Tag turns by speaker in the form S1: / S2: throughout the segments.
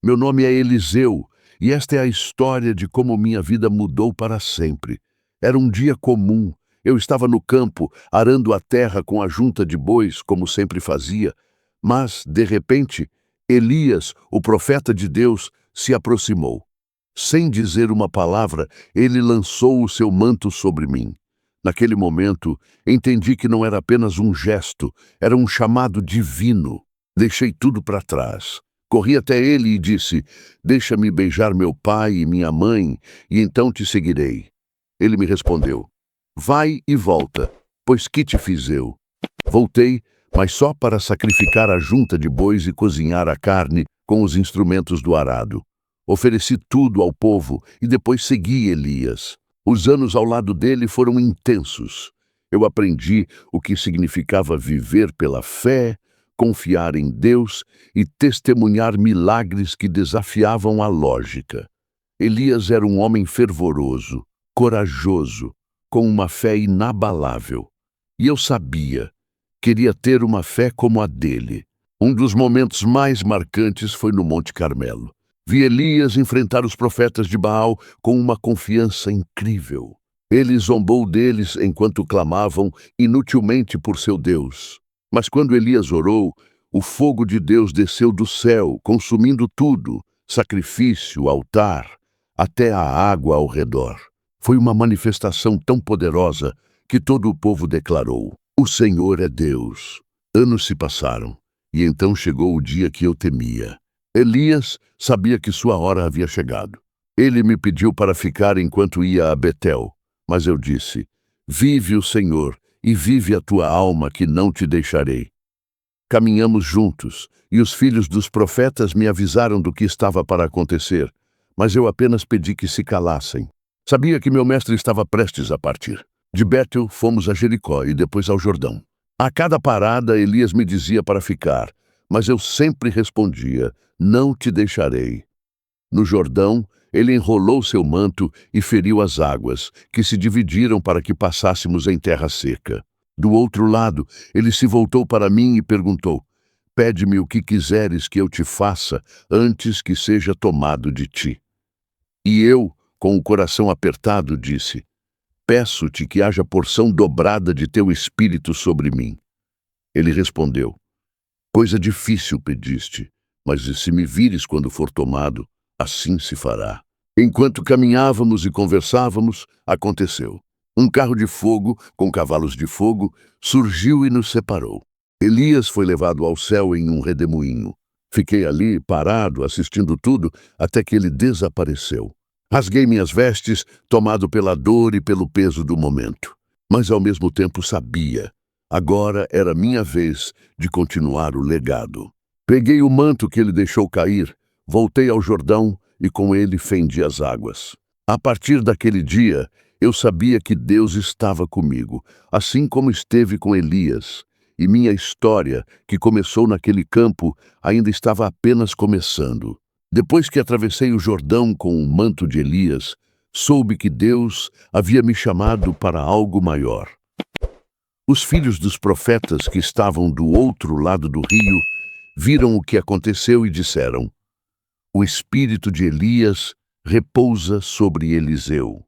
S1: Meu nome é Eliseu, e esta é a história de como minha vida mudou para sempre. Era um dia comum. Eu estava no campo, arando a terra com a junta de bois, como sempre fazia. Mas, de repente, Elias, o profeta de Deus, se aproximou. Sem dizer uma palavra, ele lançou o seu manto sobre mim. Naquele momento, entendi que não era apenas um gesto, era um chamado divino. Deixei tudo para trás. Corri até ele e disse: "Deixa-me beijar meu pai e minha mãe, e então te seguirei." Ele me respondeu: "Vai e volta, pois que te fiz eu?" Voltei, mas só para sacrificar a junta de bois e cozinhar a carne com os instrumentos do arado. Ofereci tudo ao povo e depois segui Elias. Os anos ao lado dele foram intensos. Eu aprendi o que significava viver pela fé, confiar em Deus e testemunhar milagres que desafiavam a lógica. Elias era um homem fervoroso, corajoso, com uma fé inabalável. E eu queria ter uma fé como a dele. Um dos momentos mais marcantes foi no Monte Carmelo. Vi Elias enfrentar os profetas de Baal com uma confiança incrível. Ele zombou deles enquanto clamavam inutilmente por seu Deus. Mas quando Elias orou, o fogo de Deus desceu do céu, consumindo tudo, sacrifício, altar, até a água ao redor. Foi uma manifestação tão poderosa que todo o povo declarou: "O Senhor é Deus." Anos se passaram, e então chegou o dia que eu temia. Elias sabia que sua hora havia chegado. Ele me pediu para ficar enquanto ia a Betel, mas eu disse: "Vive o Senhor, e vive a tua alma, que não te deixarei." Caminhamos juntos, e os filhos dos profetas me avisaram do que estava para acontecer, mas eu apenas pedi que se calassem. Sabia que meu mestre estava prestes a partir. De Betel fomos a Jericó e depois ao Jordão. A cada parada, Elias me dizia para ficar, mas eu sempre respondia: "Não te deixarei." No Jordão, ele enrolou seu manto e feriu as águas, que se dividiram para que passássemos em terra seca. Do outro lado, ele se voltou para mim e perguntou: "Pede-me o que quiseres que eu te faça antes que seja tomado de ti." E eu, com o coração apertado, disse: "Peço-te que haja porção dobrada de teu espírito sobre mim." Ele respondeu: "Coisa difícil pediste, mas se me vires quando for tomado, assim se fará." Enquanto caminhávamos e conversávamos, aconteceu. Um carro de fogo, com cavalos de fogo, surgiu e nos separou. Elias foi levado ao céu em um redemoinho. Fiquei ali, parado, assistindo tudo, até que ele desapareceu. Rasguei minhas vestes, tomado pela dor e pelo peso do momento. Mas ao mesmo tempo sabia: agora era minha vez de continuar o legado. Peguei o manto que ele deixou cair, voltei ao Jordão e com ele fendi as águas. A partir daquele dia, eu sabia que Deus estava comigo, assim como esteve com Elias. E minha história, que começou naquele campo, ainda estava apenas começando. Depois que atravessei o Jordão com o manto de Elias, soube que Deus havia me chamado para algo maior. Os filhos dos profetas que estavam do outro lado do rio viram o que aconteceu e disseram: "O espírito de Elias repousa sobre Eliseu."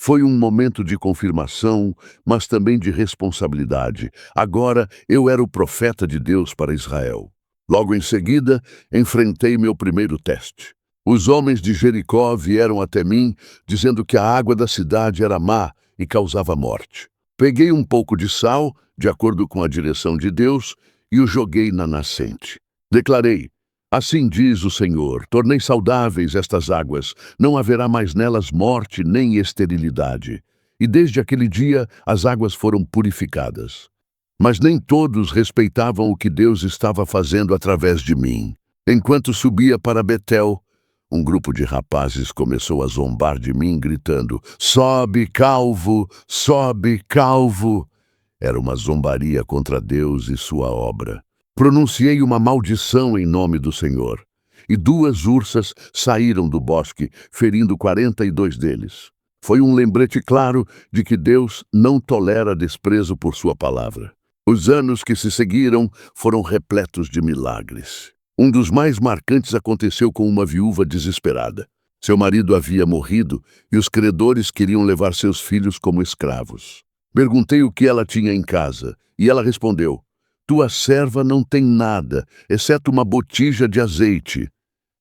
S1: Foi um momento de confirmação, mas também de responsabilidade. Agora eu era o profeta de Deus para Israel. Logo em seguida, enfrentei meu primeiro teste. Os homens de Jericó vieram até mim, dizendo que a água da cidade era má e causava morte. Peguei um pouco de sal, de acordo com a direção de Deus, e o joguei na nascente. Declarei: "Assim diz o Senhor, tornei saudáveis estas águas, não haverá mais nelas morte nem esterilidade." E desde aquele dia as águas foram purificadas. Mas nem todos respeitavam o que Deus estava fazendo através de mim. Enquanto subia para Betel, um grupo de rapazes começou a zombar de mim, gritando: "Sobe, calvo! Sobe, calvo!" Era uma zombaria contra Deus e sua obra. Pronunciei uma maldição em nome do Senhor, e 2 ursas saíram do bosque, ferindo 42 deles. Foi um lembrete claro de que Deus não tolera desprezo por sua palavra. Os anos que se seguiram foram repletos de milagres. Um dos mais marcantes aconteceu com uma viúva desesperada. Seu marido havia morrido e os credores queriam levar seus filhos como escravos. Perguntei o que ela tinha em casa e ela respondeu: "Tua serva não tem nada, exceto uma botija de azeite."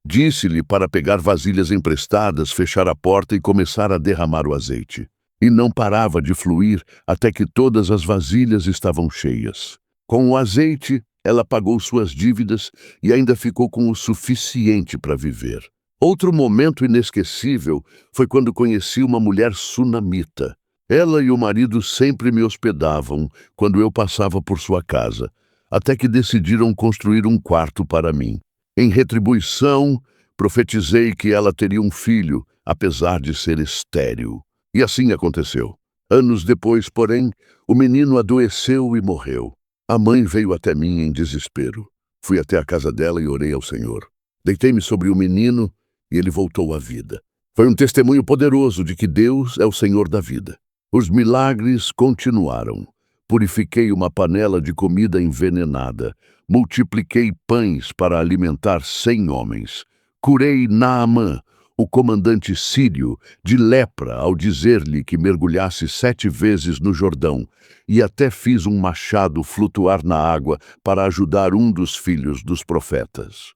S1: Disse-lhe para pegar vasilhas emprestadas, fechar a porta e começar a derramar o azeite. E não parava de fluir até que todas as vasilhas estavam cheias. Com o azeite, ela pagou suas dívidas e ainda ficou com o suficiente para viver. Outro momento inesquecível foi quando conheci uma mulher sunamita. Ela e o marido sempre me hospedavam quando eu passava por sua casa, até que decidiram construir um quarto para mim. Em retribuição, profetizei que ela teria um filho, apesar de ser estéril. E assim aconteceu. Anos depois, porém, o menino adoeceu e morreu. A mãe veio até mim em desespero. Fui até a casa dela e orei ao Senhor. Deitei-me sobre o menino e ele voltou à vida. Foi um testemunho poderoso de que Deus é o Senhor da vida. Os milagres continuaram. Purifiquei uma panela de comida envenenada. Multipliquei pães para alimentar 100 homens. Curei Naamã, o comandante sírio, de lepra ao dizer-lhe que mergulhasse 7 vezes no Jordão, e até fiz um machado flutuar na água para ajudar um dos filhos dos profetas.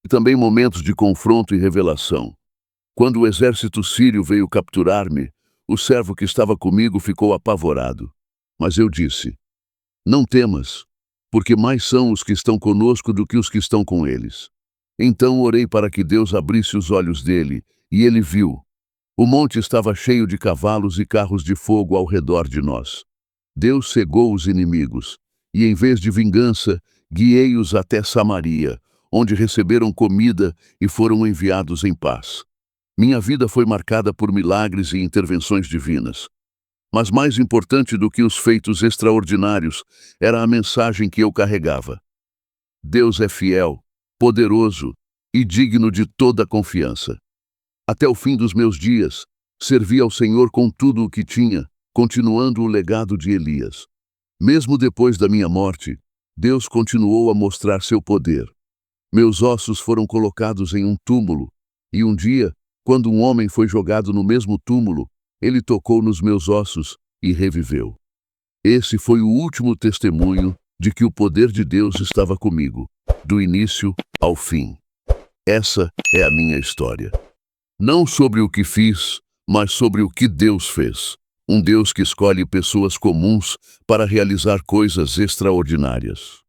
S1: E também momentos de confronto e revelação. Quando o exército sírio veio capturar-me, o servo que estava comigo ficou apavorado. Mas eu disse: "Não temas, porque mais são os que estão conosco do que os que estão com eles." Então orei para que Deus abrisse os olhos dele, e ele viu. O monte estava cheio de cavalos e carros de fogo ao redor de nós. Deus cegou os inimigos, e em vez de vingança, guiei-os até Samaria, onde receberam comida e foram enviados em paz. Minha vida foi marcada por milagres e intervenções divinas. Mas mais importante do que os feitos extraordinários era a mensagem que eu carregava. Deus é fiel, poderoso e digno de toda confiança. Até o fim dos meus dias, servi ao Senhor com tudo o que tinha, continuando o legado de Elias. Mesmo depois da minha morte, Deus continuou a mostrar seu poder. Meus ossos foram colocados em um túmulo, e um dia, quando um homem foi jogado no mesmo túmulo, ele tocou nos meus ossos e reviveu. Esse foi o último testemunho de que o poder de Deus estava comigo, do início ao fim. Essa é a minha história. Não sobre o que fiz, mas sobre o que Deus fez. Um Deus que escolhe pessoas comuns para realizar coisas extraordinárias.